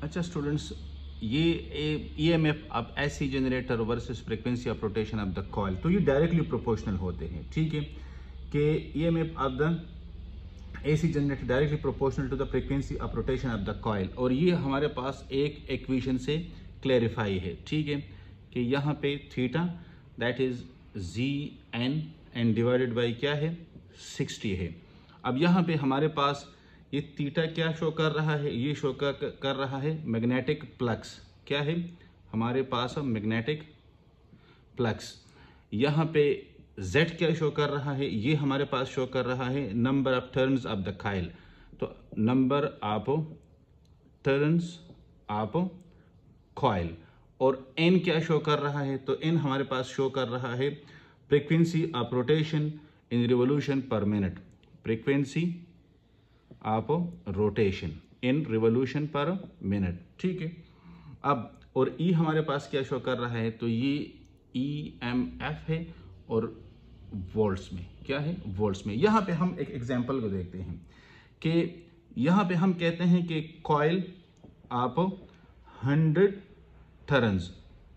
अच्छा स्टूडेंट्स, ये ईएमएफ अब AC generator versus frequency of rotation of the coil, तो ये डायरेक्टली प्रोपोर्शनल होते हैं। ठीक है कि EMF of the AC generator directly proportional to the frequency of rotation of the coil, और ये हमारे पास एक इक्वेशन से क्लैरिफाई है। ठीक है कि यहाँ पे theta that is G N divided by क्या है 60 है। अब यहाँ पे हमारे पास ये थीटा क्या शो कर रहा है, ये शो कर रहा है मैग्नेटिक फ्लक्स। क्या है हमारे पास मैग्नेटिक फ्लक्स। यहाँ पे Z क्या शो कर रहा है, ये हमारे पास शो कर रहा है number of turns of the coil, तो number of turns of coil. और N क्या शो कर रहा है, तो N हमारे पास शो कर रहा है frequency of rotation in revolution per minute, frequency of rotation in revolution per minute. ठीक है, अब और E हमारे पास क्या शो कर रहा है, तो ये EMF है और वोल्ट्स में क्या है, वोल्ट्स में। यहाँ पे हम एक एग्जांपल को देखते हैं कि यहाँ पे हम कहते हैं कि coil of 100 turns,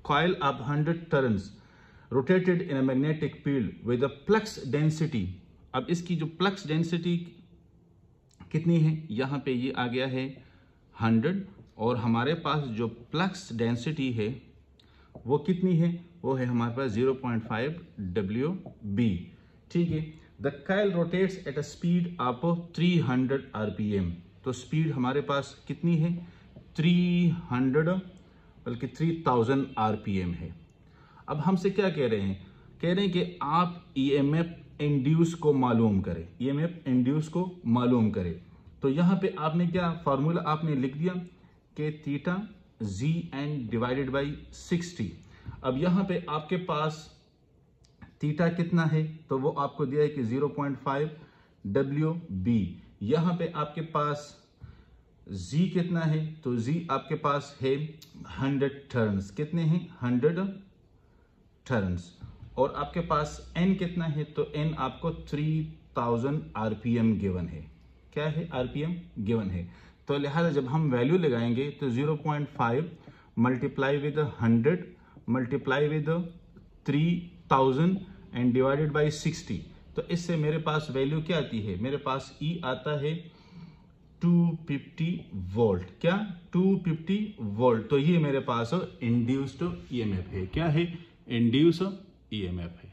coil of 100 turns rotated in a magnetic field with a flux density. अब इसकी जो फ्लक्स डेंसिटी कितनी है, यहाँ पे ये आ गया है 100, और हमारे पास जो फ्लक्स डेंसिटी है वो कितनी है, वो है हमारे पास 0.5 WB। ठीक है, the coil rotates at a speed of 300 RPM, तो स्पीड हमारे पास कितनी है 300 बल्कि 3000 RPM है। अब हमसे क्या कह रहे हैं, कह रहे हैं कि आप EMF इंड्यूस को मालूम करें, EMF इंड्यूस को मालूम करें। तो यहाँ पे आपने क्या फार्मूला आपने लिख दिया कि थीटा ZN डिवाइडेड बाई 60। अब यहाँ पे आपके पास थीटा कितना है, तो वो आपको दिया है कि 0.5 WB। यहाँ पे आपके पास Z कितना है, तो Z आपके पास है 100 टर्न्स, कितने हैं 100 टर्न्स। और आपके पास N कितना है, तो N आपको 3000 RPM गिवन है। क्या है RPM गिवन है, तो लिहाजा जब हम वैल्यू लगाएंगे तो 0.5 multiply with 100 multiply with 3000 and divided by 60, तो इससे मेरे पास वैल्यू क्या आती है, मेरे पास E आता है 250 वोल्ट। क्या 250 वोल्ट, तो ये मेरे पास इंड्यूस्ड EMF है। क्या है इंड्यूस EMF है।